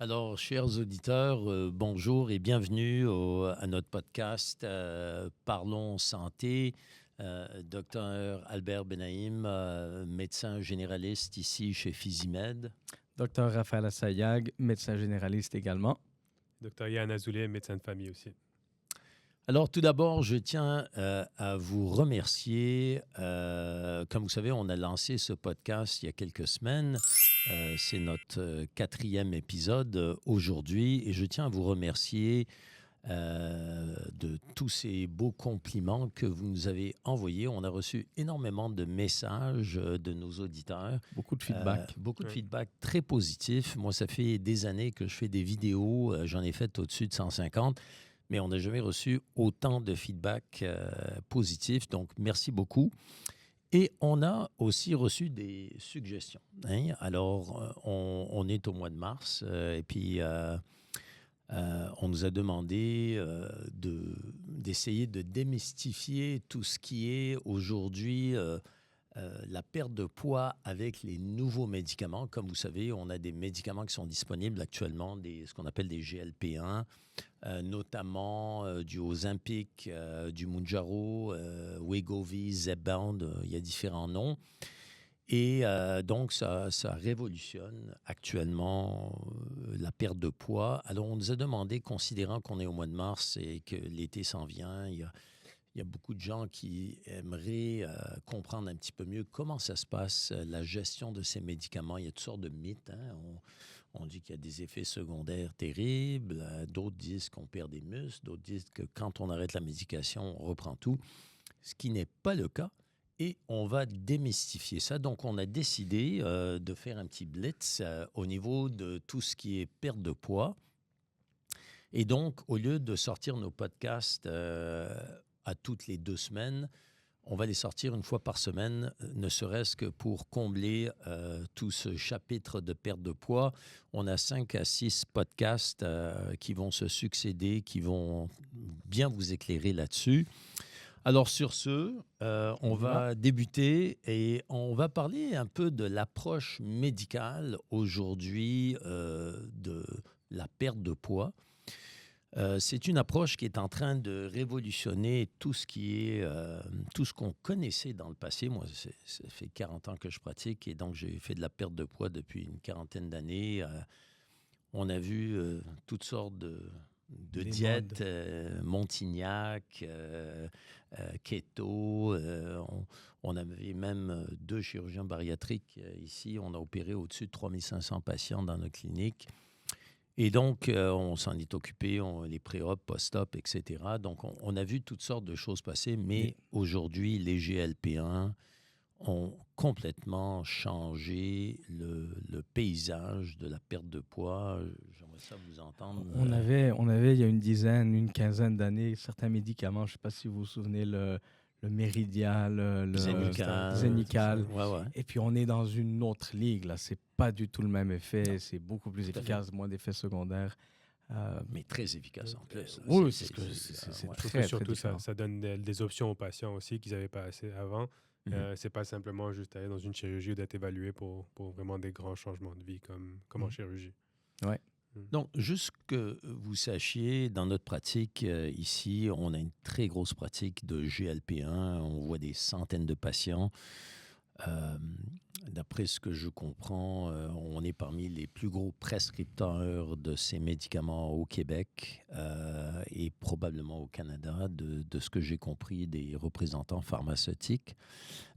Alors, chers auditeurs, bonjour et bienvenue à notre podcast Parlons Santé. Docteur Albert Benaïm, médecin généraliste ici chez Physimed. Docteur Raphaël Assayag, médecin généraliste également. Docteur Yann Azoulay, médecin de famille aussi. Alors, tout d'abord, je tiens à vous remercier. Comme vous savez, on a lancé ce podcast il y a quelques semaines. C'est notre 4e épisode aujourd'hui et je tiens à vous remercier de tous ces beaux compliments que vous nous avez envoyés. On a reçu énormément de messages de nos auditeurs. Beaucoup de feedback. Beaucoup de feedback très positif. Moi, ça fait des années que je fais des vidéos. J'en ai fait au-dessus de 150. Mais on n'a jamais reçu autant de feedback positif. Donc, merci beaucoup. Et on a aussi reçu des suggestions. Hein? Alors, on est au mois de mars et puis on nous a demandé d'essayer de démystifier tout ce qui est aujourd'hui la perte de poids avec les nouveaux médicaments. Comme vous savez, on a des médicaments qui sont disponibles actuellement, ce qu'on appelle des GLP-1, notamment du Ozempic, du Mounjaro, Wegovy, Zepbound, il y a différents noms. Et donc, ça révolutionne actuellement la perte de poids. Alors, on nous a demandé, considérant qu'on est au mois de mars et que l'été s'en vient, il y a beaucoup de gens qui aimeraient comprendre un petit peu mieux comment ça se passe, la gestion de ces médicaments. Il y a toutes sortes de mythes. Hein? On dit qu'il y a des effets secondaires terribles. D'autres disent qu'on perd des muscles. D'autres disent que quand on arrête la médication, on reprend tout. Ce qui n'est pas le cas. Et on va démystifier ça. Donc, on a décidé de faire un petit blitz au niveau de tout ce qui est perte de poids. Et donc, au lieu de sortir nos podcasts à toutes les 2 semaines, on va les sortir une fois par semaine, ne serait-ce que pour combler tout ce chapitre de perte de poids. On a 5 à 6 podcasts qui vont se succéder, qui vont bien vous éclairer là-dessus. Alors sur ce, on va débuter et on va parler un peu de l'approche médicale aujourd'hui de la perte de poids. C'est une approche qui est en train de révolutionner tout ce qui est, tout ce qu'on connaissait dans le passé. Moi, ça fait 40 ans que je pratique et donc j'ai fait de la perte de poids depuis une quarantaine d'années. On a vu toutes sortes de diètes, Montignac, keto. On avait même 2 chirurgiens bariatriques ici. On a opéré au-dessus de 3500 patients dans notre clinique. Et donc, on s'en est occupé, les pré-op, post-op, etc. Donc, on a vu toutes sortes de choses passer, mais aujourd'hui, les GLP-1 ont complètement changé le paysage de la perte de poids. J'aimerais ça vous entendre. On avait, il y a une quinzaine d'années, certains médicaments, je ne sais pas si vous vous souvenez, le Méridial, le Zénical. Ouais. Et puis, on est dans une autre ligue. Là, c'est pas du tout le même effet. C'est beaucoup plus efficace, moins d'effets secondaires. Mais très efficace en plus. Oui, c'est très, surtout très différent. ça donne des options aux patients aussi qu'ils n'avaient pas assez avant. C'est pas simplement juste aller dans une chirurgie ou d'être évalué pour vraiment des grands changements de vie comme en chirurgie. Ouais. Donc, juste que vous sachiez, dans notre pratique ici, on a une très grosse pratique de GLP-1. On voit des centaines de patients. D'après ce que je comprends, on est parmi les plus gros prescripteurs de ces médicaments au Québec et probablement au Canada, de ce que j'ai compris des représentants pharmaceutiques.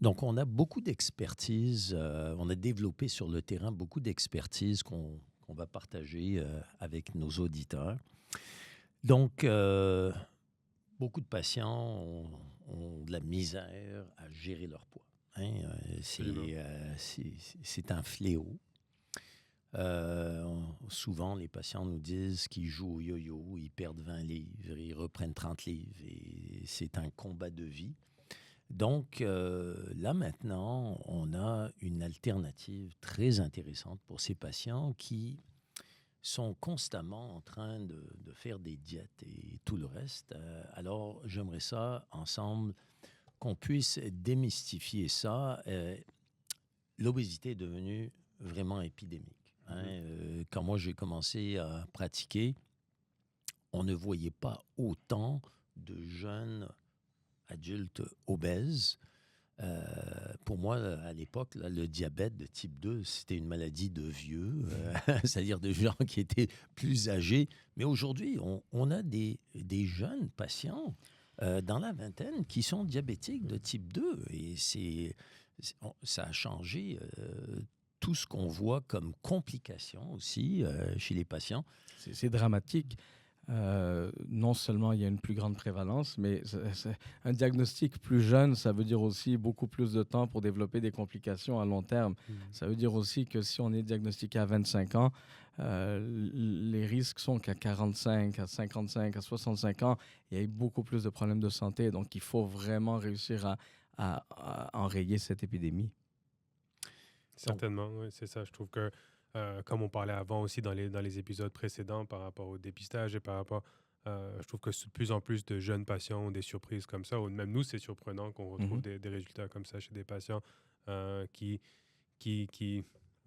Donc, on a beaucoup d'expertise. On a développé sur le terrain beaucoup d'expertise qu'on va partager avec nos auditeurs. Donc, beaucoup de patients ont de la misère à gérer leur poids. Hein? C'est un fléau. Souvent, les patients nous disent qu'ils jouent au yo-yo, ils perdent 20 livres, ils reprennent 30 livres et c'est un combat de vie. Donc, là maintenant, on a une alternative très intéressante pour ces patients qui sont constamment en train de faire des diètes et tout le reste. Alors, j'aimerais ça, ensemble, qu'on puisse démystifier ça. L'obésité est devenue vraiment épidémique. Quand moi, j'ai commencé à pratiquer, on ne voyait pas autant de jeunes adultes obèses. Pour moi, à l'époque, là, le diabète de type 2, c'était une maladie de vieux, c'est-à-dire de gens qui étaient plus âgés. Mais aujourd'hui, on a des jeunes patients dans la vingtaine qui sont diabétiques de type 2. Et ça a changé tout ce qu'on voit comme complications aussi chez les patients. C'est dramatique. Non seulement il y a une plus grande prévalence, mais un diagnostic plus jeune, ça veut dire aussi beaucoup plus de temps pour développer des complications à long terme. Ça veut dire aussi que si on est diagnostiqué à 25 ans, les risques sont qu'à 45, à 55, à 65 ans, il y ait beaucoup plus de problèmes de santé. Donc, il faut vraiment réussir à enrayer cette épidémie. Certainement, oui, c'est ça. Je trouve que comme on parlait avant aussi dans les épisodes précédents par rapport au dépistage et par rapport, je trouve que de plus en plus de jeunes patients ont des surprises comme ça, ou même nous, c'est surprenant qu'on retrouve des résultats comme ça chez des patients qui,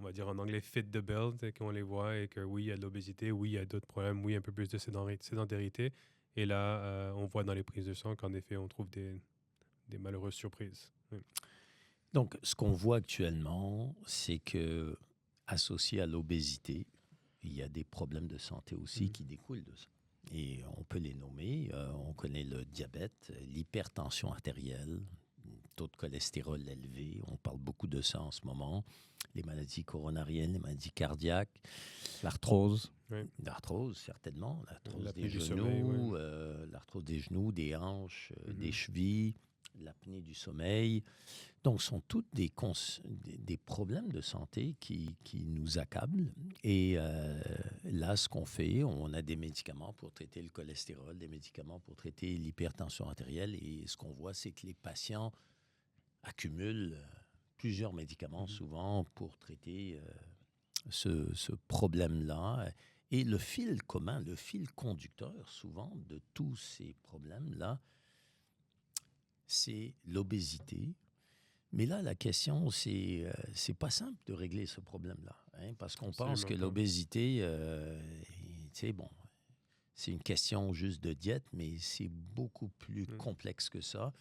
on va dire en anglais, fit the bill, qu'on les voit et que oui, il y a de l'obésité, oui, il y a d'autres problèmes, oui, un peu plus de sédentarité. Et là, on voit dans les prises de sang qu'en effet, on trouve des malheureuses surprises. Oui. Donc, ce qu'on voit actuellement, c'est que associé à l'obésité, il y a des problèmes de santé aussi qui découlent de ça. Et on peut les nommer. On connaît le diabète, l'hypertension artérielle, taux de cholestérol élevé. On parle beaucoup de ça en ce moment. Les maladies coronariennes, les maladies cardiaques. L'arthrose. L'arthrose, certainement. L'arthrose des genoux, sommeil, l'arthrose des genoux, des hanches, des chevilles, l'apnée du sommeil. Donc, ce sont tous des problèmes de santé qui nous accablent. Et là, ce qu'on fait, on a des médicaments pour traiter le cholestérol, des médicaments pour traiter l'hypertension artérielle. Et ce qu'on voit, c'est que les patients accumulent plusieurs médicaments souvent pour traiter ce problème-là. Et le fil commun, le fil conducteur souvent de tous ces problèmes-là, c'est l'obésité. Mais là, la question, c'est pas simple de régler ce problème-là, parce qu'on pense que l'obésité, c'est une question juste de diète, mais c'est beaucoup plus complexe que ça.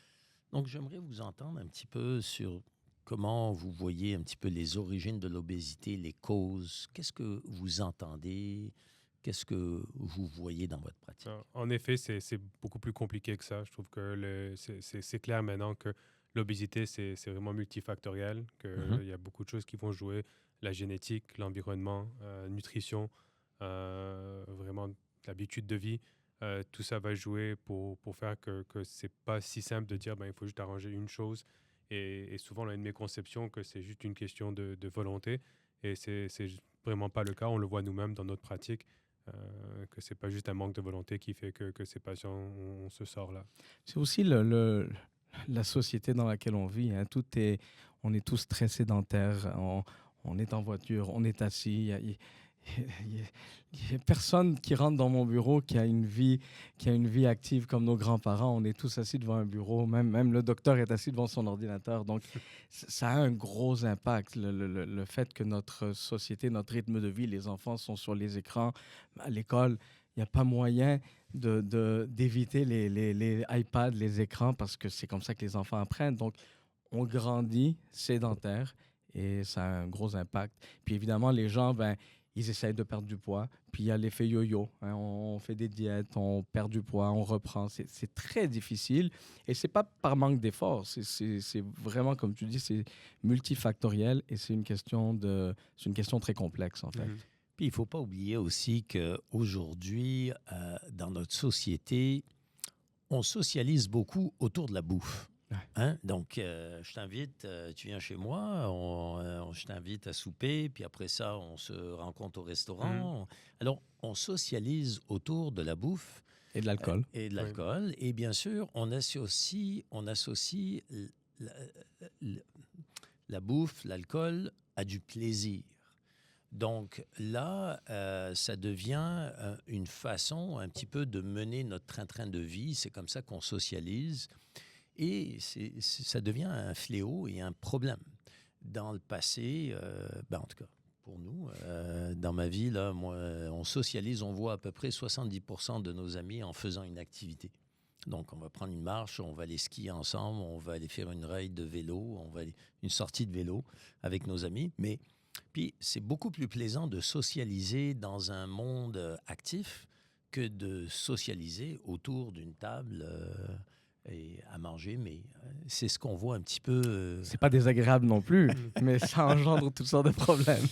Donc, j'aimerais vous entendre un petit peu sur comment vous voyez un petit peu les origines de l'obésité, les causes. Qu'est-ce que vous entendez? Qu'est-ce que vous voyez dans votre pratique? En effet, c'est beaucoup plus compliqué que ça. Je trouve que c'est clair maintenant que l'obésité, c'est vraiment multifactoriel, qu'il y a beaucoup de choses qui vont jouer, la génétique, l'environnement, nutrition, vraiment l'habitude de vie. Tout ça va jouer pour faire que c'est pas si simple de dire il faut juste arranger une chose. Et souvent, on a une méconception que c'est juste une question de volonté. Et c'est vraiment pas le cas. On le voit nous-mêmes dans notre pratique. Que c'est pas juste un manque de volonté qui fait que ces patients, on se sort là. C'est aussi la société dans laquelle on vit. On est tous très sédentaires. On est en voiture, on est assis. Il y a personne qui rentre dans mon bureau qui a une vie active comme nos grands-parents. On est tous assis devant un bureau. Même le docteur est assis devant son ordinateur. Donc, ça a un gros impact. Le fait que notre société, notre rythme de vie, les enfants sont sur les écrans. À l'école, il n'y a pas moyen d'éviter les iPads, les écrans, parce que c'est comme ça que les enfants apprennent. Donc, on grandit sédentaire et ça a un gros impact. Puis évidemment, les gens, ils essayent de perdre du poids. Puis il y a l'effet yo-yo. On fait des diètes, on perd du poids, on reprend. C'est très difficile. Et ce n'est pas par manque d'effort. C'est vraiment, comme tu dis, c'est multifactoriel et c'est une question très complexe, en fait. Puis il ne faut pas oublier aussi qu'aujourd'hui, dans notre société, on socialise beaucoup autour de la bouffe. Donc, je t'invite, tu viens chez moi, je t'invite à souper, puis après ça, on se rencontre au restaurant. Alors, on socialise autour de la bouffe. Et de l'alcool. Et bien sûr, on associe la bouffe, l'alcool à du plaisir. Donc là, ça devient une façon un petit peu de mener notre train-train de vie. C'est comme ça qu'on socialise. Et ça devient un fléau et un problème. Dans le passé, en tout cas, pour nous. Dans ma vie, là, moi, on socialise, on voit à peu près 70% de nos amis en faisant une activité. Donc, on va prendre une marche, on va aller skier ensemble, on va aller faire une ride de vélo, une sortie de vélo avec nos amis. Mais puis, c'est beaucoup plus plaisant de socialiser dans un monde actif que de socialiser autour d'une table et à manger. Mais c'est ce qu'on voit un petit peu. C'est pas désagréable non plus, mais ça engendre toutes sortes de problèmes.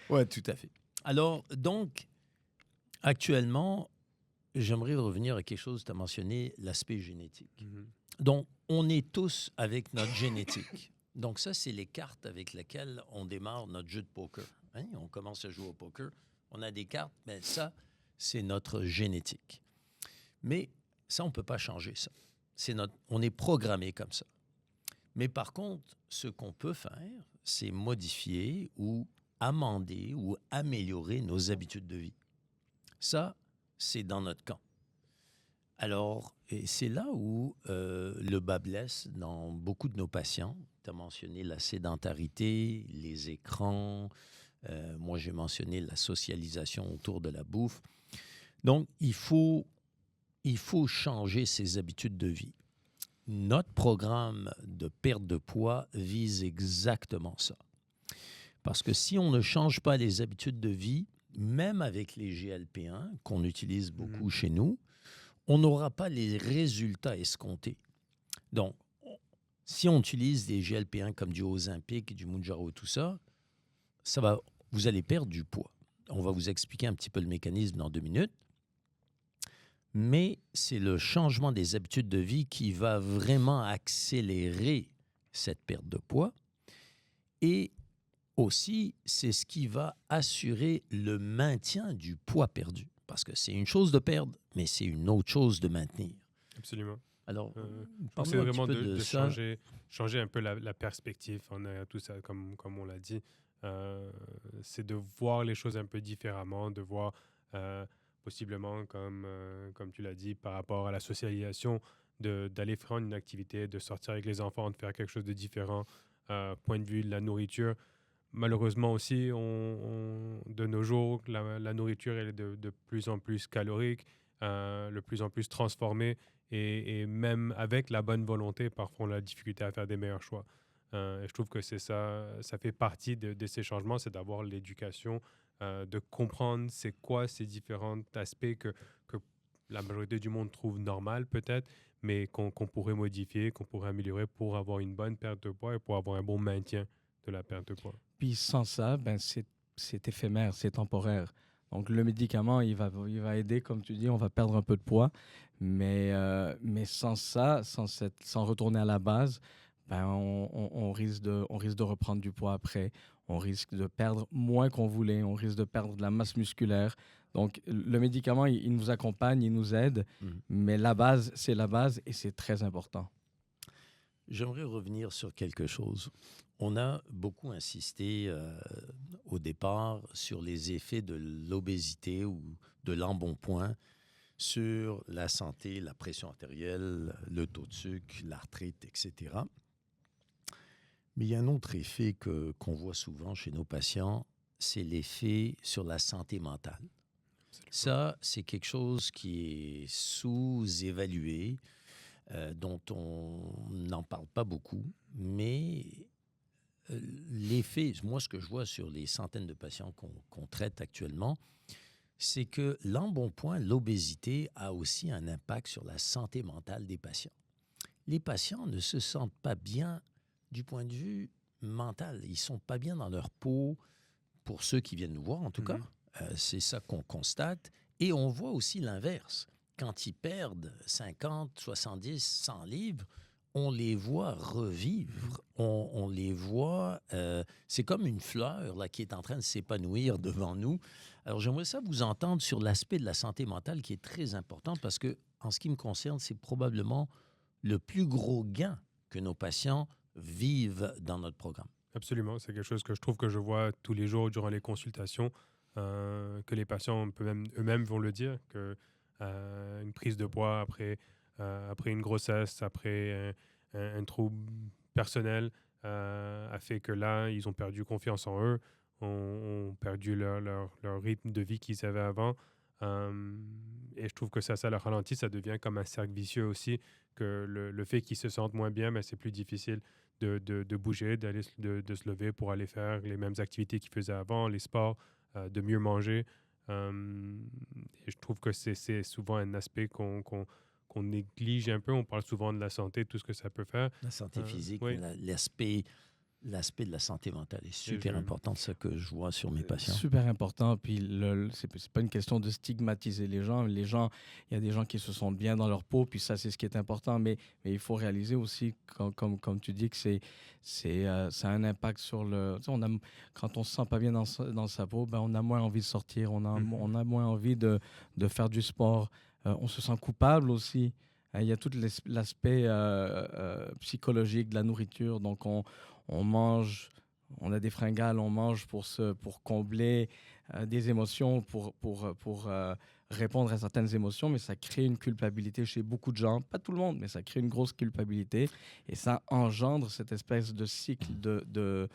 Oui, tout à fait. Alors, donc, actuellement, j'aimerais revenir à quelque chose, tu as mentionné l'aspect génétique. Donc, on est tous avec notre génétique. Donc, ça, c'est les cartes avec lesquelles on démarre notre jeu de poker. Hein? On commence à jouer au poker. On a des cartes, mais ça, c'est notre génétique. Mais ça, on ne peut pas changer ça. On est programmé comme ça. Mais par contre, ce qu'on peut faire, c'est modifier ou amender ou améliorer nos habitudes de vie. Ça, c'est dans notre camp. Alors, et c'est là où le bas blesse dans beaucoup de nos patients. Tu as mentionné la sédentarité, les écrans. Moi, j'ai mentionné la socialisation autour de la bouffe. Donc, il faut changer ses habitudes de vie. Notre programme de perte de poids vise exactement ça. Parce que si on ne change pas les habitudes de vie, même avec les GLP-1 qu'on utilise beaucoup chez nous, on n'aura pas les résultats escomptés. Donc, si on utilise des GLP-1 comme du Ozempic, du Mounjaro, tout ça, vous allez perdre du poids. On va vous expliquer un petit peu le mécanisme dans 2 minutes. Mais c'est le changement des habitudes de vie qui va vraiment accélérer cette perte de poids. Et aussi, c'est ce qui va assurer le maintien du poids perdu. Parce que c'est une chose de perdre, mais c'est une autre chose de maintenir. Absolument. Alors, c'est vraiment de changer un peu la perspective. On a tout ça, comme on l'a dit. C'est de voir les choses un peu différemment, de voir possiblement, comme tu l'as dit, par rapport à la socialisation, d'aller faire une activité, de sortir avec les enfants, de faire quelque chose de différent. Point de vue de la nourriture, malheureusement aussi, de nos jours, la nourriture elle est de plus en plus calorique, de plus en plus transformée, et même avec la bonne volonté, parfois on a la difficulté à faire des meilleurs choix. Et je trouve que c'est ça fait partie de ces changements, c'est d'avoir l'éducation, de comprendre c'est quoi ces différents aspects que la majorité du monde trouve normal peut-être, mais qu'on pourrait modifier, qu'on pourrait améliorer pour avoir une bonne perte de poids et pour avoir un bon maintien de la perte de poids. Puis sans ça, c'est éphémère, c'est temporaire. Donc le médicament, il va aider, comme tu dis, on va perdre un peu de poids, mais sans ça, sans retourner à la base, on risque de reprendre du poids après. On risque de perdre moins qu'on voulait, on risque de perdre de la masse musculaire. Donc le médicament, il nous accompagne, il nous aide, mais la base, c'est la base et c'est très important. J'aimerais revenir sur quelque chose. On a beaucoup insisté au départ sur les effets de l'obésité ou de l'embonpoint sur la santé, la pression artérielle, le taux de sucre, l'arthrite, etc. Mais il y a un autre effet qu'on voit souvent chez nos patients, c'est l'effet sur la santé mentale. Ça, c'est quelque chose qui est sous-évalué, dont on n'en parle pas beaucoup, mais l'effet, moi, ce que je vois sur les centaines de patients qu'on traite actuellement, c'est que l'embonpoint, l'obésité, a aussi un impact sur la santé mentale des patients. Les patients ne se sentent pas bien du point de vue mental. Ils ne sont pas bien dans leur peau, pour ceux qui viennent nous voir en tout cas. C'est ça qu'on constate. Et on voit aussi l'inverse. Quand ils perdent 50, 70, 100 livres, on les voit revivre. On les voit... c'est comme une fleur là, qui est en train de s'épanouir devant nous. Alors, j'aimerais ça vous entendre sur l'aspect de la santé mentale qui est très important parce que, en ce qui me concerne, c'est probablement le plus gros gain que nos patients vivent dans notre programme. Absolument. C'est quelque chose que je trouve que je vois tous les jours durant les consultations, que les patients eux-mêmes vont le dire, que une prise de poids après une grossesse, après un trouble personnel, a fait que là, ils ont perdu confiance en eux, ont perdu leur rythme de vie qu'ils avaient avant. Et je trouve que ça le ralentit, ça devient comme un cercle vicieux aussi, que le fait qu'ils se sentent moins bien, mais c'est plus difficile de bouger, de se lever pour aller faire les mêmes activités qu'ils faisaient avant, les sports, de mieux manger. Et je trouve que c'est souvent un aspect qu'on néglige un peu. On parle souvent de la santé, tout ce que ça peut faire. La santé physique, Oui. mais l'aspect de la santé mentale est super important, c'est ce que je vois sur mes patients. Super important. Puis, c'est pas une question de stigmatiser les gens. Il y a des gens qui se sentent bien dans leur peau, puis ça, c'est ce qui est important. Mais il faut réaliser aussi, comme tu dis, que ça a un impact sur le... Tu sais, quand on se sent pas bien dans sa peau, ben, on a moins envie de sortir, on a moins envie de faire du sport. On se sent coupable aussi. Il y a tout l'aspect psychologique de la nourriture. Donc, on mange, on a des fringales, on mange pour combler des émotions, pour répondre à certaines émotions, mais ça crée une culpabilité chez beaucoup de gens. Pas tout le monde, mais ça crée une grosse culpabilité. Et ça engendre cette espèce de cycle de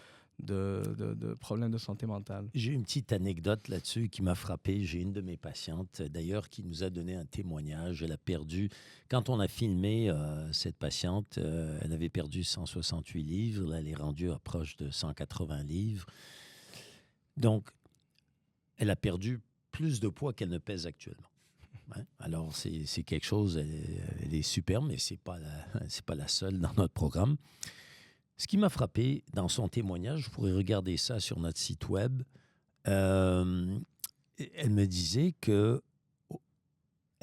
problèmes de santé mentale. J'ai une petite anecdote là-dessus qui m'a frappé. J'ai une de mes patientes, d'ailleurs, qui nous a donné un témoignage. Elle a perdu, quand on a filmé cette patiente, elle avait perdu 168 livres. Là, elle est rendue proche de 180 livres. Donc, elle a perdu plus de poids qu'elle ne pèse actuellement. Hein? Alors, c'est quelque chose, elle est superbe, mais c'est pas la seule dans notre programme. Ce qui m'a frappé dans son témoignage, vous pourrez regarder ça sur notre site web, elle me disait qu'elle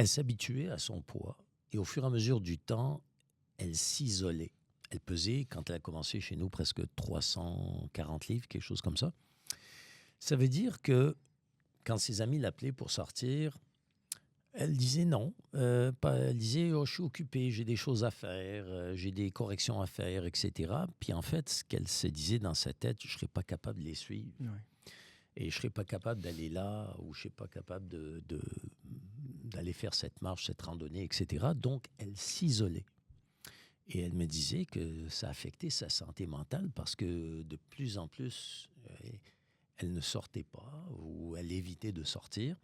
s'habituait à son poids et au fur et à mesure du temps, elle s'isolait. Elle pesait, quand elle a commencé chez nous, presque 340 livres, quelque chose comme ça. Ça veut dire que quand ses amis l'appelaient pour sortir, elle disait non. Elle disait je suis occupée, j'ai des choses à faire, j'ai des corrections à faire, etc. Puis en fait, ce qu'elle se disait dans sa tête, je ne serais pas capable de les suivre. Ouais. Et je ne serais pas capable d'aller là, ou je ne serais pas capable d'aller faire cette marche, cette randonnée, etc. Donc, elle s'isolait. Et elle me disait que ça affectait sa santé mentale parce que de plus en plus, elle ne sortait pas ou elle évitait de sortir.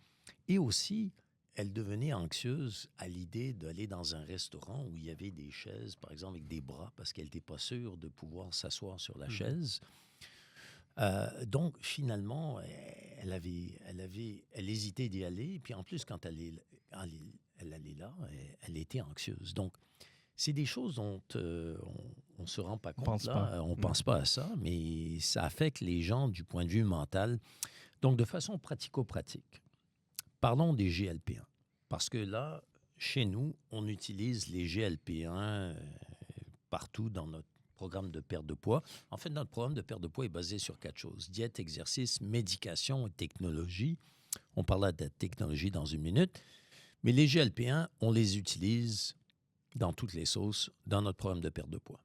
Et aussi, elle devenait anxieuse à l'idée d'aller dans un restaurant où il y avait des chaises, par exemple, avec des bras, parce qu'elle n'était pas sûre de pouvoir s'asseoir sur la chaise. Donc, finalement, elle hésitait d'y aller. Et puis, en plus, quand elle allait là, elle était anxieuse. Donc, c'est des choses dont on ne se rend pas compte. On ne pense pas à ça, mais ça affecte les gens du point de vue mental. Donc, de façon pratico-pratique, parlons des GLP-1. Parce que là, chez nous, on utilise les GLP-1 partout dans notre programme de perte de poids. En fait, notre programme de perte de poids est basé sur 4 choses. Diète, exercice, médication et technologie. On parlera de la technologie dans une minute. Mais les GLP-1, on les utilise dans toutes les sauces dans notre programme de perte de poids.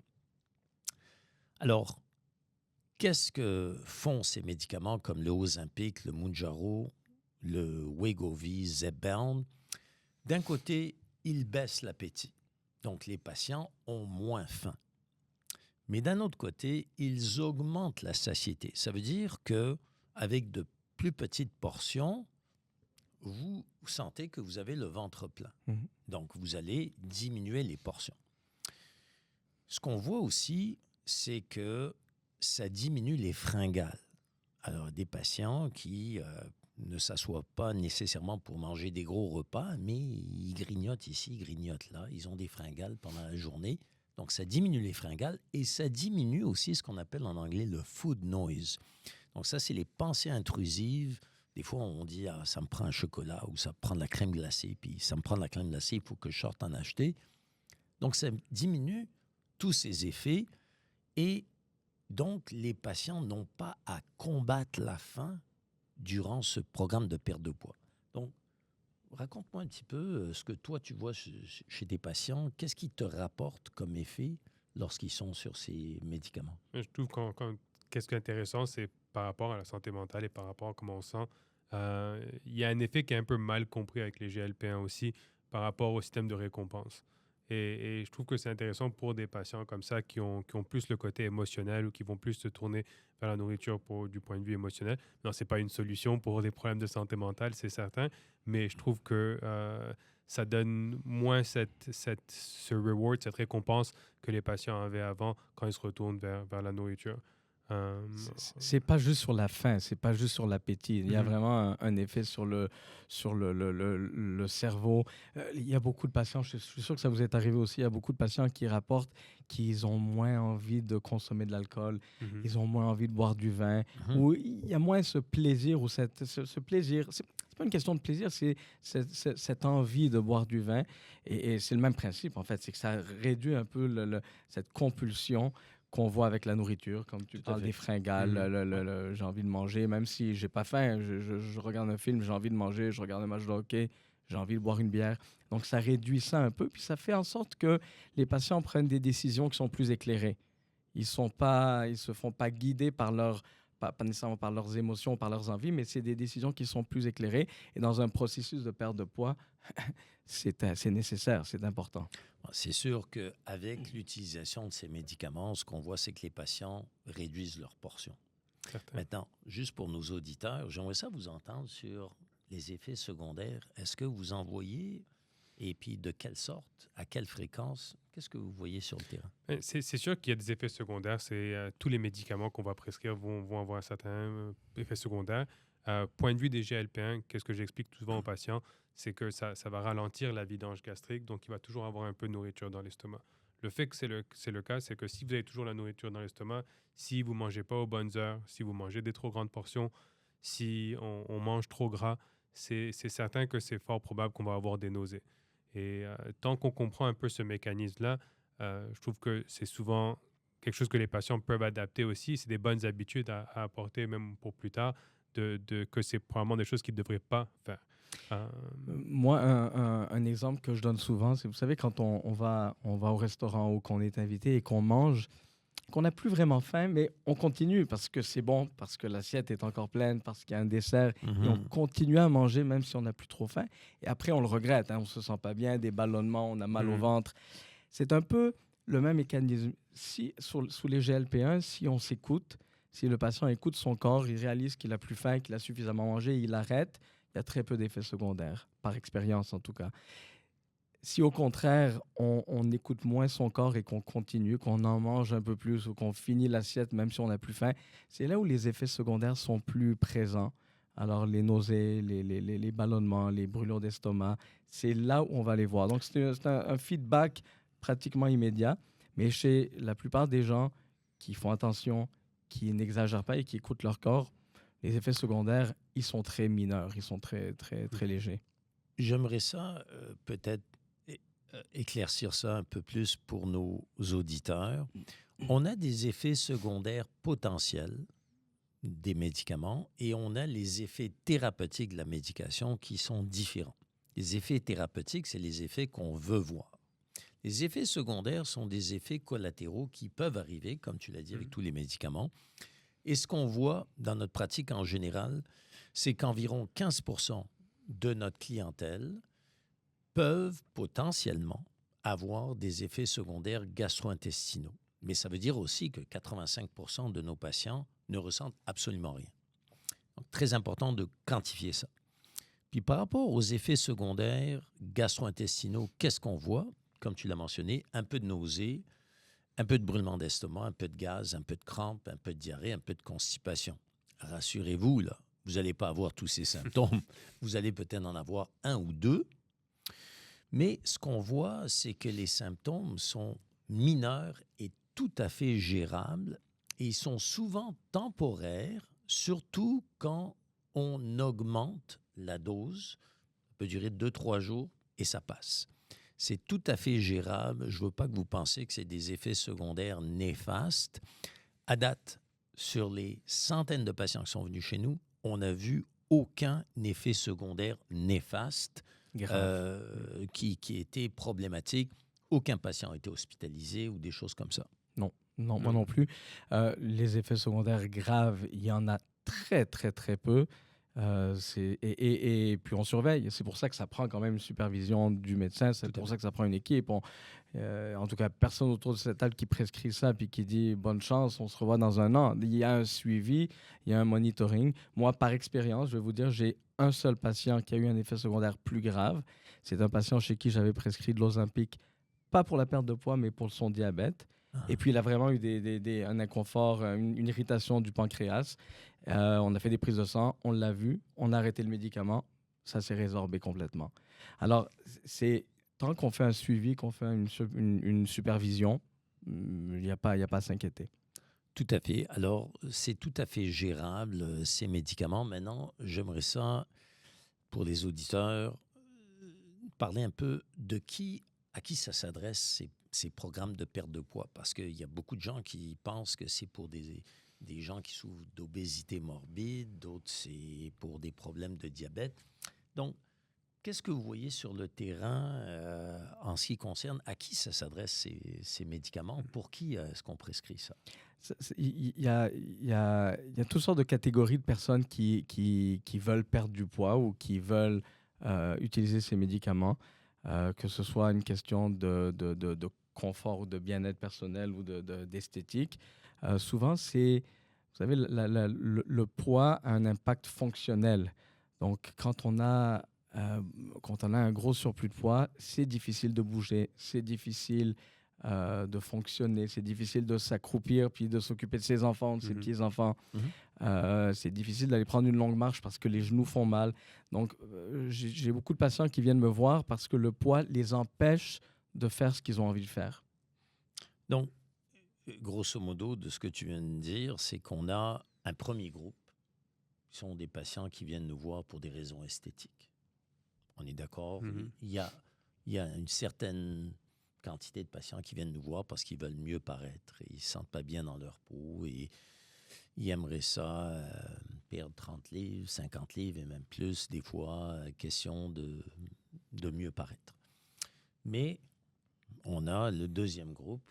Alors, qu'est-ce que font ces médicaments comme le Ozempic, le Mounjaro, le Wegovy, Zepbound? D'un côté, ils baissent l'appétit. Donc, les patients ont moins faim. Mais d'un autre côté, ils augmentent la satiété. Ça veut dire qu'avec de plus petites portions, vous sentez que vous avez le ventre plein. Donc, vous allez diminuer les portions. Ce qu'on voit aussi, c'est que ça diminue les fringales. Alors, des patients qui ne s'assoient pas nécessairement pour manger des gros repas, mais ils grignotent ici, ils grignotent là. Ils ont des fringales pendant la journée. Donc, ça diminue les fringales et ça diminue aussi ce qu'on appelle en anglais le food noise. Donc, ça, c'est les pensées intrusives. Des fois, on dit « ça me prend un chocolat » ou « ça me prend de la crème glacée », puis « ça me prend de la crème glacée, il faut que je sorte en acheter ». Donc, ça diminue tous ces effets et donc, les patients n'ont pas à combattre la faim durant ce programme de perte de poids. Donc, raconte-moi un petit peu ce que toi, tu vois chez tes patients. Qu'est-ce qui te rapporte comme effet lorsqu'ils sont sur ces médicaments? Je trouve qu'est-ce qui est intéressant, c'est par rapport à la santé mentale et par rapport à comment on sent. Il y a un effet qui est un peu mal compris avec les GLP-1 aussi par rapport au système de récompense. Et je trouve que c'est intéressant pour des patients comme ça qui ont plus le côté émotionnel ou qui vont plus se tourner vers la nourriture du point de vue émotionnel. Non, ce n'est pas une solution pour des problèmes de santé mentale, c'est certain, mais je trouve que ça donne moins ce reward, cette récompense que les patients avaient avant quand ils se retournent vers la nourriture. C'est pas juste sur la faim, c'est pas juste sur l'appétit. Il y a Mhm. vraiment un effet sur le cerveau. Il y a beaucoup de patients, je suis sûr que ça vous est arrivé aussi, il y a beaucoup de patients qui rapportent qu'ils ont moins envie de consommer de l'alcool, Mhm. ils ont moins envie de boire du vin, Mhm. ou il y a moins ce plaisir ou ce plaisir. C'est pas une question de plaisir, c'est cette envie de boire du vin. Et c'est le même principe, en fait, c'est que ça réduit un peu cette compulsion qu'on voit avec la nourriture, comme tu Tout à parles fait. des fringales, Mhm. j'ai envie de manger, même si j'ai pas faim, je regarde un film, j'ai envie de manger, je regarde un match de hockey, j'ai envie de boire une bière. Donc ça réduit ça un peu, puis ça fait en sorte que les patients prennent des décisions qui sont plus éclairées. Ils se font pas guider par pas nécessairement par leurs émotions, par leurs envies, mais c'est des décisions qui sont plus éclairées. Et dans un processus de perte de poids, c'est nécessaire, c'est important. C'est sûr qu'avec l'utilisation de ces médicaments, ce qu'on voit, c'est que les patients réduisent leurs portions. Certain. Maintenant, juste pour nos auditeurs, j'aimerais ça vous entendre sur les effets secondaires. Est-ce que vous en voyez et puis de quelle sorte, à quelle fréquence? Qu'est-ce que vous voyez sur le terrain? C'est sûr qu'il y a des effets secondaires. Tous les médicaments qu'on va prescrire vont avoir un certain effet secondaire. Point de vue des GLP-1, qu'est-ce que j'explique souvent aux patients, c'est que ça va ralentir la vidange gastrique, donc il va toujours avoir un peu de nourriture dans l'estomac. Le fait que c'est le cas, c'est que si vous avez toujours la nourriture dans l'estomac, si vous ne mangez pas aux bonnes heures, si vous mangez des trop grandes portions, si on mange trop gras, c'est certain que c'est fort probable qu'on va avoir des nausées. Et tant qu'on comprend un peu ce mécanisme-là, je trouve que c'est souvent quelque chose que les patients peuvent adapter aussi. C'est des bonnes habitudes à apporter même pour plus tard, que c'est probablement des choses qu'ils ne devraient pas faire. Euh, Moi, un exemple que je donne souvent, c'est, vous savez, quand on va au restaurant ou qu'on est invité et qu'on mange, qu'on n'a plus vraiment faim, mais on continue parce que c'est bon, parce que l'assiette est encore pleine, parce qu'il y a un dessert, et on continue à manger même si on n'a plus trop faim. Et après, on le regrette, hein, on ne se sent pas bien, des ballonnements, on a mal au Mhm. ventre. C'est un peu le même mécanisme. Sous les GLP-1, si on s'écoute, si le patient écoute son corps, il réalise qu'il a plus faim, qu'il a suffisamment mangé, il arrête, il y a très peu d'effets secondaires, par expérience en tout cas. Si au contraire, on écoute moins son corps et qu'on continue, qu'on en mange un peu plus ou qu'on finit l'assiette même si on n'a plus faim, c'est là où les effets secondaires sont plus présents. Alors les nausées, les ballonnements, les brûlures d'estomac, c'est là où on va les voir. Donc c'est un feedback pratiquement immédiat, mais chez la plupart des gens qui font attention, qui n'exagèrent pas et qui écoutent leur corps, les effets secondaires, ils sont très mineurs, ils sont très, très, très légers. J'aimerais ça peut-être éclaircir ça un peu plus pour nos auditeurs. On a des effets secondaires potentiels des médicaments et on a les effets thérapeutiques de la médication qui sont différents. Les effets thérapeutiques, c'est les effets qu'on veut voir. Les effets secondaires sont des effets collatéraux qui peuvent arriver, comme tu l'as dit, avec tous les médicaments. Et ce qu'on voit dans notre pratique en général, c'est qu'environ 15% de notre clientèle peuvent potentiellement avoir des effets secondaires gastro-intestinaux. Mais ça veut dire aussi que 85% de nos patients ne ressentent absolument rien. Donc, très important de quantifier ça. Puis par rapport aux effets secondaires gastro-intestinaux, qu'est-ce qu'on voit? Comme tu l'as mentionné, un peu de nausée, un peu de brûlement d'estomac, un peu de gaz, un peu de crampes, un peu de diarrhée, un peu de constipation. Rassurez-vous, là, vous n'allez pas avoir tous ces symptômes. Vous allez peut-être en avoir un ou deux. Mais ce qu'on voit, c'est que les symptômes sont mineurs et tout à fait gérables et ils sont souvent temporaires, surtout quand on augmente la dose. Ça peut durer 2-3 jours et ça passe. C'est tout à fait gérable. Je ne veux pas que vous pensiez que c'est des effets secondaires néfastes. À date, sur les centaines de patients qui sont venus chez nous, on n'a vu aucun effet secondaire néfaste qui était problématique. Aucun patient a été hospitalisé ou des choses comme ça. Non, moi non plus. Les effets secondaires graves, il y en a très, très, très peu. Et puis on surveille. C'est pour ça que ça prend quand même une supervision du médecin. C'est Tout à pour fait. ça que ça prend une équipe. En tout cas, personne autour de cette table qui prescrit ça puis qui dit bonne chance, on se revoit dans un an. Il y a un suivi, il y a un monitoring. Moi, par expérience, je vais vous dire, j'ai un seul patient qui a eu un effet secondaire plus grave. C'est un patient chez qui j'avais prescrit de l'Ozempic, pas pour la perte de poids, mais pour son diabète. Et puis, il a vraiment eu un inconfort, une irritation du pancréas. On a fait des prises de sang, on l'a vu, on a arrêté le médicament, ça s'est résorbé complètement. Alors, tant qu'on fait un suivi, qu'on fait une supervision, il n'y a pas à s'inquiéter. Tout à fait. Alors, c'est tout à fait gérable, ces médicaments. Maintenant, j'aimerais ça, pour les auditeurs, parler un peu à qui ça s'adresse, ces programmes de perte de poids. Parce qu'il y a beaucoup de gens qui pensent que c'est pour des gens qui souffrent d'obésité morbide, d'autres, c'est pour des problèmes de diabète. Donc, qu'est-ce que vous voyez sur le terrain en ce qui concerne à qui ça s'adresse, ces médicaments? Pour qui est-ce qu'on prescrit ça? Il y a toutes sortes de catégories de personnes qui veulent perdre du poids ou qui veulent utiliser ces médicaments, que ce soit une question de confort ou de bien-être personnel ou d'esthétique. Souvent, vous savez, le poids a un impact fonctionnel. Donc, quand on a un gros surplus de poids, c'est difficile de bouger, c'est difficile de fonctionner, c'est difficile de s'accroupir puis de s'occuper de ses enfants, de ses petits-enfants. C'est difficile d'aller prendre une longue marche parce que les genoux font mal. Donc, j'ai beaucoup de patients qui viennent me voir parce que le poids les empêche de faire ce qu'ils ont envie de faire. Donc, grosso modo, de ce que tu viens de dire, c'est qu'on a un premier groupe qui sont des patients qui viennent nous voir pour des raisons esthétiques. On est d'accord? Il y a une certaine quantité de patients qui viennent nous voir parce qu'ils veulent mieux paraître et ils ne se sentent pas bien dans leur peau et ils aimeraient ça perdre 30 livres, 50 livres et même plus, des fois, question de mieux paraître. Mais on a le deuxième groupe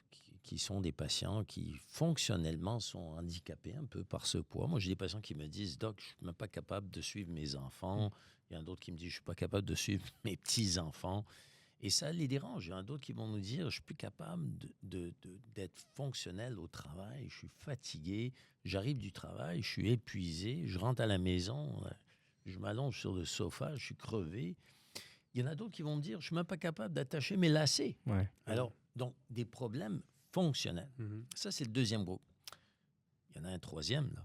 qui sont des patients qui fonctionnellement sont handicapés un peu par ce poids. Moi, j'ai des patients qui me disent « Doc, je ne suis même pas capable de suivre mes enfants. » Il y en a d'autres qui me disent « Je ne suis pas capable de suivre mes petits-enfants. » Et ça les dérange. Il y en a d'autres qui vont nous dire « Je ne suis plus capable d'être fonctionnel au travail. Je suis fatigué. J'arrive du travail, je suis épuisé. Je rentre à la maison, je m'allonge sur le sofa, je suis crevé. » Il y en a d'autres qui vont me dire « Je ne suis même pas capable d'attacher mes lacets. » Ouais. Alors, donc, des problèmes fonctionnels. Ça, c'est le deuxième groupe. Il y en a un troisième, là.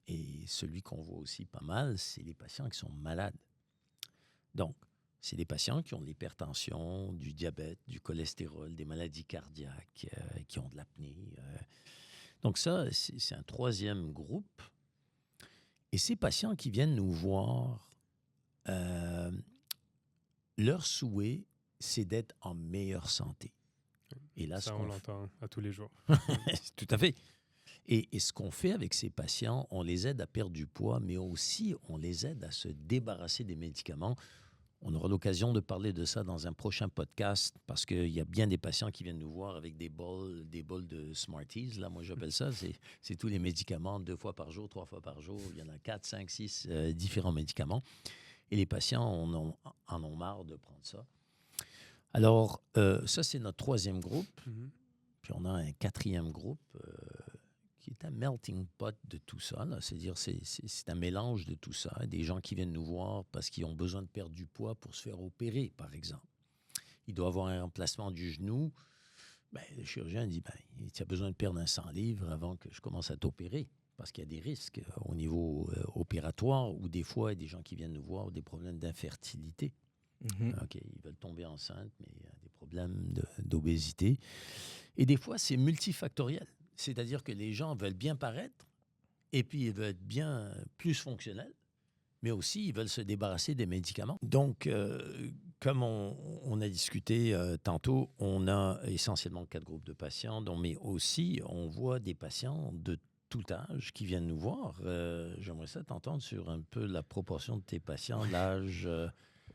Et celui qu'on voit aussi pas mal, c'est les patients qui sont malades. Donc, c'est des patients qui ont de l'hypertension, du diabète, du cholestérol, des maladies cardiaques, qui ont de l'apnée. Donc ça, c'est un troisième groupe. Et ces patients qui viennent nous voir, leur souhait, c'est d'être en meilleure santé. Et là, ça, on l'entend à tous les jours. Tout à fait. Et ce qu'on fait avec ces patients, on les aide à perdre du poids, mais aussi on les aide à se débarrasser des médicaments. On aura l'occasion de parler de ça dans un prochain podcast parce qu'il y a bien des patients qui viennent nous voir avec des bols de Smarties. Là, moi, j'appelle ça, c'est tous les médicaments 2 fois par jour, 3 fois par jour. Il y en a 4, 5, 6 différents médicaments. Et les patients en ont marre de prendre ça. Alors, ça, c'est notre troisième groupe. Puis on a un quatrième groupe qui est un melting pot de tout ça. Là. C'est-à-dire, c'est un mélange de tout ça. Des gens qui viennent nous voir parce qu'ils ont besoin de perdre du poids pour se faire opérer, par exemple. Il doit avoir un remplacement du genou. Ben, le chirurgien dit, tu as besoin de perdre un 100 livres avant que je commence à t'opérer. Parce qu'il y a des risques au niveau opératoire ou des fois, il y a des gens qui viennent nous voir des problèmes d'infertilité. OK, ils veulent tomber enceintes, mais il y a des problèmes d'obésité. Et des fois, c'est multifactoriel. C'est-à-dire que les gens veulent bien paraître et puis ils veulent être bien plus fonctionnels, mais aussi ils veulent se débarrasser des médicaments. Donc, comme on a discuté tantôt, on a essentiellement 4 groupes de patients, mais aussi on voit des patients de tout âge qui viennent nous voir. J'aimerais ça t'entendre sur un peu la proportion de tes patients, l'âge...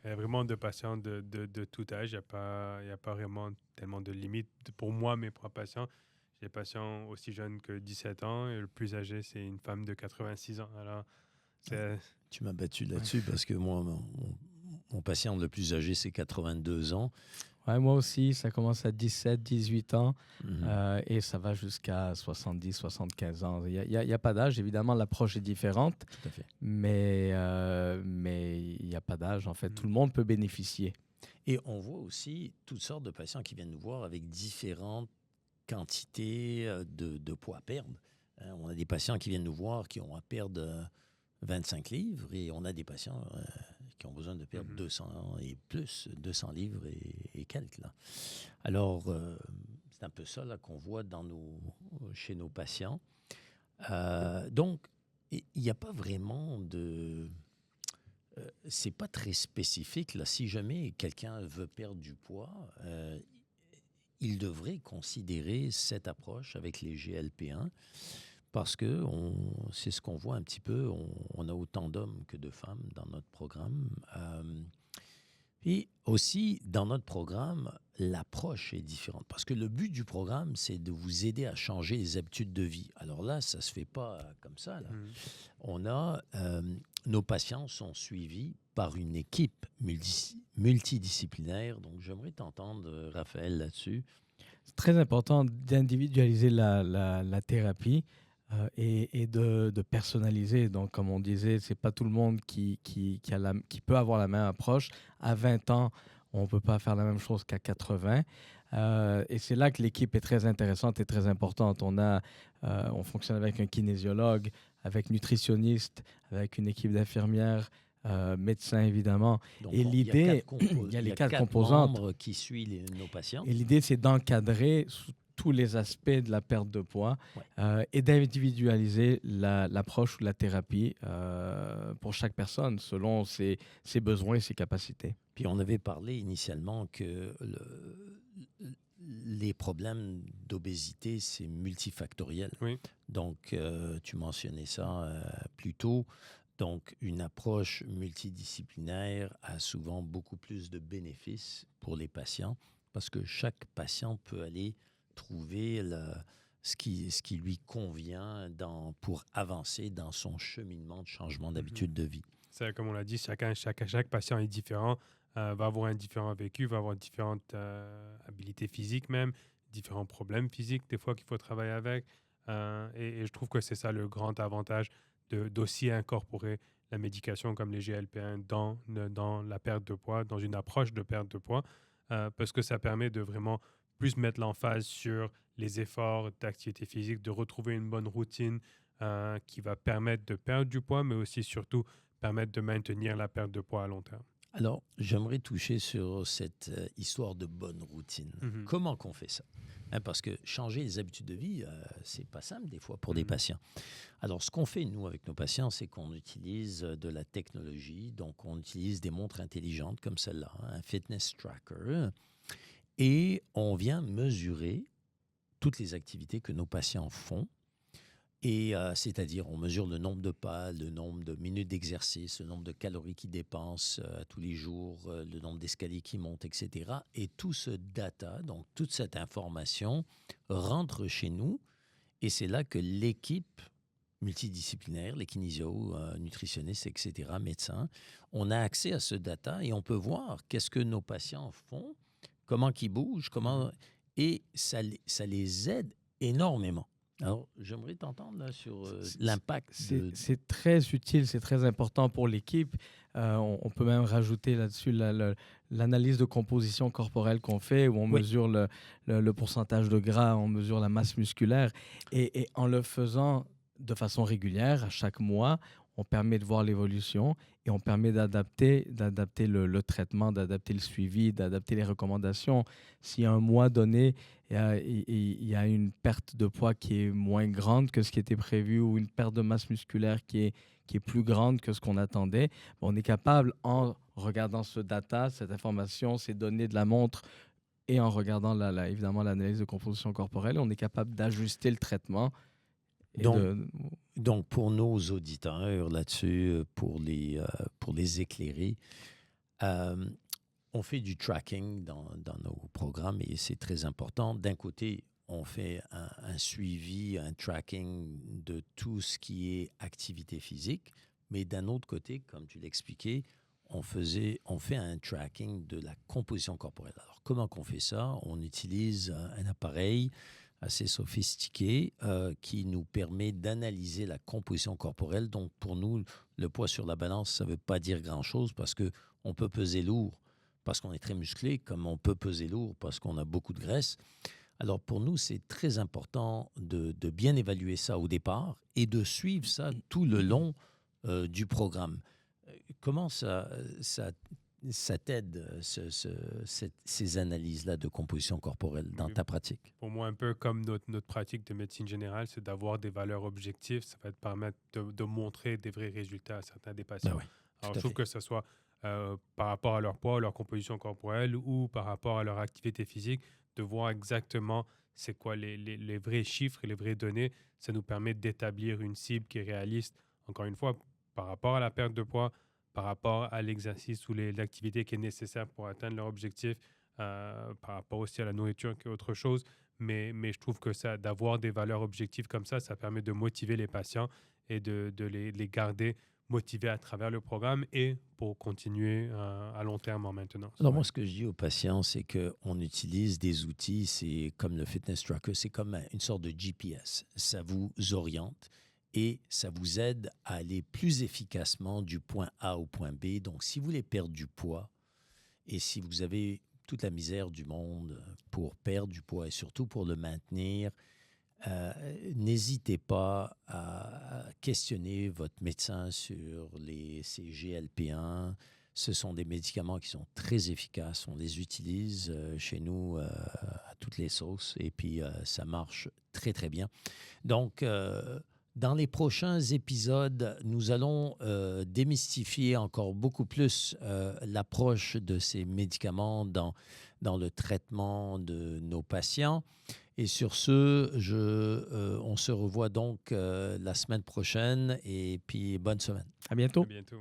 Il y a vraiment de patients de tout âge. Il n'y a pas vraiment tellement de limites. Pour moi, mes propres patients, j'ai des patients aussi jeunes que 17 ans et le plus âgé, c'est une femme de 86 ans. Alors, Tu m'as battu là-dessus parce que moi, mon patient le plus âgé, c'est 82 ans. Ouais, moi aussi, ça commence à 17, 18 ans Mhm. et ça va jusqu'à 70, 75 ans. Il y a pas d'âge. Évidemment, l'approche est différente, Tout à fait. mais il n'y a pas d'âge. En fait, tout le monde peut bénéficier. Et on voit aussi toutes sortes de patients qui viennent nous voir avec différentes quantités de poids à perdre. On a des patients qui viennent nous voir qui ont à perdre 25 livres et on a des patients qui ont besoin de perdre 200 et plus, 200 livres et quelques. Là. Alors, c'est un peu ça là, qu'on voit chez nos patients. Donc, il n'y a pas vraiment de... c'est pas très spécifique. Là. Si jamais quelqu'un veut perdre du poids, il devrait considérer cette approche avec les GLP-1 parce que c'est ce qu'on voit un petit peu. On a autant d'hommes que de femmes dans notre programme. Et aussi, dans notre programme, l'approche est différente. Parce que le but du programme, c'est de vous aider à changer les habitudes de vie. Alors là, ça ne se fait pas comme ça. Là. Nos patients sont suivis par une équipe multidisciplinaire. Donc, j'aimerais t'entendre, Raphaël, là-dessus. C'est très important d'individualiser la thérapie et de personnaliser. Donc, comme on disait, c'est pas tout le monde qui peut avoir la même approche. À 20 ans, on ne peut pas faire la même chose qu'à 80. Et c'est là que l'équipe est très intéressante et très importante. On fonctionne avec un kinésiologue, avec nutritionniste, avec une équipe d'infirmières, médecins évidemment. Donc, Et l'idée, il y a les quatre composantes membres qui suivent nos patients. Et l'idée, c'est d'encadrer tous les aspects de la perte de poids et d'individualiser l'approche ou la thérapie pour chaque personne selon ses besoins et ses capacités. Puis on avait parlé initialement que les problèmes d'obésité, c'est multifactoriel. Oui. Donc, tu mentionnais ça plus tôt. Donc, une approche multidisciplinaire a souvent beaucoup plus de bénéfices pour les patients parce que chaque patient peut aller trouver ce qui lui convient pour avancer dans son cheminement de changement d'habitude de vie. C'est comme on l'a dit, chaque patient est différent, va avoir un différent vécu, va avoir différentes habilités physiques même, différents problèmes physiques des fois qu'il faut travailler avec. Et je trouve que c'est ça le grand avantage d'aussi incorporer la médication comme les GLP-1 dans la perte de poids, dans une approche de perte de poids, parce que ça permet de vraiment plus mettre l'emphase sur les efforts d'activité physique, de retrouver une bonne routine qui va permettre de perdre du poids, mais aussi surtout permettre de maintenir la perte de poids à long terme. Alors, j'aimerais toucher sur cette histoire de bonne routine. Mm-hmm. Comment qu'on fait ça? Parce que changer les habitudes de vie, c'est pas simple des fois pour des patients. Alors, ce qu'on fait, nous, avec nos patients, c'est qu'on utilise de la technologie. Donc, on utilise des montres intelligentes comme celle-là, un fitness tracker. Et on vient mesurer toutes les activités que nos patients font. Et c'est-à-dire, on mesure le nombre de pas, le nombre de minutes d'exercice, le nombre de calories qu'ils dépensent tous les jours, le nombre d'escaliers qu'ils montent, etc. Et tout ce data, donc toute cette information, rentre chez nous. Et c'est là que l'équipe multidisciplinaire, les kinésios, nutritionnistes, etc., médecins, on a accès à ce data et on peut voir qu'est-ce que nos patients font, comment ils bougent, et ça les aide énormément. Alors, j'aimerais t'entendre là, sur l'impact. C'est très utile, c'est très important pour l'équipe. On peut même rajouter là-dessus l'analyse de composition corporelle qu'on fait, où on mesure le pourcentage de gras, on mesure la masse musculaire. Et en le faisant de façon régulière, à chaque mois, on permet de voir l'évolution et on permet d'adapter le traitement, d'adapter le suivi, d'adapter les recommandations. Si à un mois donné, il y a une perte de poids qui est moins grande que ce qui était prévu ou une perte de masse musculaire qui est plus grande que ce qu'on attendait, on est capable, en regardant ce data, cette information, ces données de la montre, et en regardant évidemment l'analyse de composition corporelle, on est capable d'ajuster le traitement. Donc, pour nos auditeurs là-dessus, pour les éclairer, on fait du tracking dans nos programmes et c'est très important. D'un côté, on fait un suivi, un tracking de tout ce qui est activité physique Mais d'un autre côté, comme tu l'expliquais, on fait un tracking de la composition corporelle. Alors, comment qu'on fait ça? On utilise un appareil assez sophistiqué qui nous permet d'analyser la composition corporelle. Donc, pour nous, le poids sur la balance, ça ne veut pas dire grand-chose parce qu'on peut peser lourd parce qu'on est très musclé, comme on peut peser lourd parce qu'on a beaucoup de graisse. Alors, pour nous, c'est très important de bien évaluer ça au départ et de suivre ça tout le long du programme. Comment ça t'aide, ces analyses-là de composition corporelle dans ta pratique? Pour moi, un peu comme notre pratique de médecine générale, c'est d'avoir des valeurs objectives. Ça va te permettre de montrer des vrais résultats à certains des patients. Ben oui, Alors, tout je à trouve fait. que ce soit par rapport à leur poids, leur composition corporelle ou par rapport à leur activité physique, de voir exactement c'est quoi les vrais chiffres et les vraies données. Ça nous permet d'établir une cible qui est réaliste. Encore une fois, par rapport à la perte de poids, par rapport à l'exercice ou l'activité qui est nécessaire pour atteindre leur objectif, par rapport aussi à la nourriture qui est autre chose. Mais je trouve que ça, d'avoir des valeurs objectives comme ça permet de motiver les patients et de les garder motivés à travers le programme et pour continuer à long terme en maintenance. Alors, moi, ce que je dis aux patients, c'est qu'on utilise des outils, c'est comme le Fitness Tracker, c'est comme une sorte de GPS. Ça vous oriente et ça vous aide à aller plus efficacement du point A au point B. Donc, si vous voulez perdre du poids et si vous avez toute la misère du monde pour perdre du poids et surtout pour le maintenir, n'hésitez pas à questionner votre médecin sur ces GLP-1. Ce sont des médicaments qui sont très efficaces. On les utilise chez nous à toutes les sauces et puis ça marche très, très bien. Donc, dans les prochains épisodes, nous allons démystifier encore beaucoup plus l'approche de ces médicaments dans le traitement de nos patients. Et sur ce, on se revoit donc la semaine prochaine et puis bonne semaine. À bientôt. À bientôt.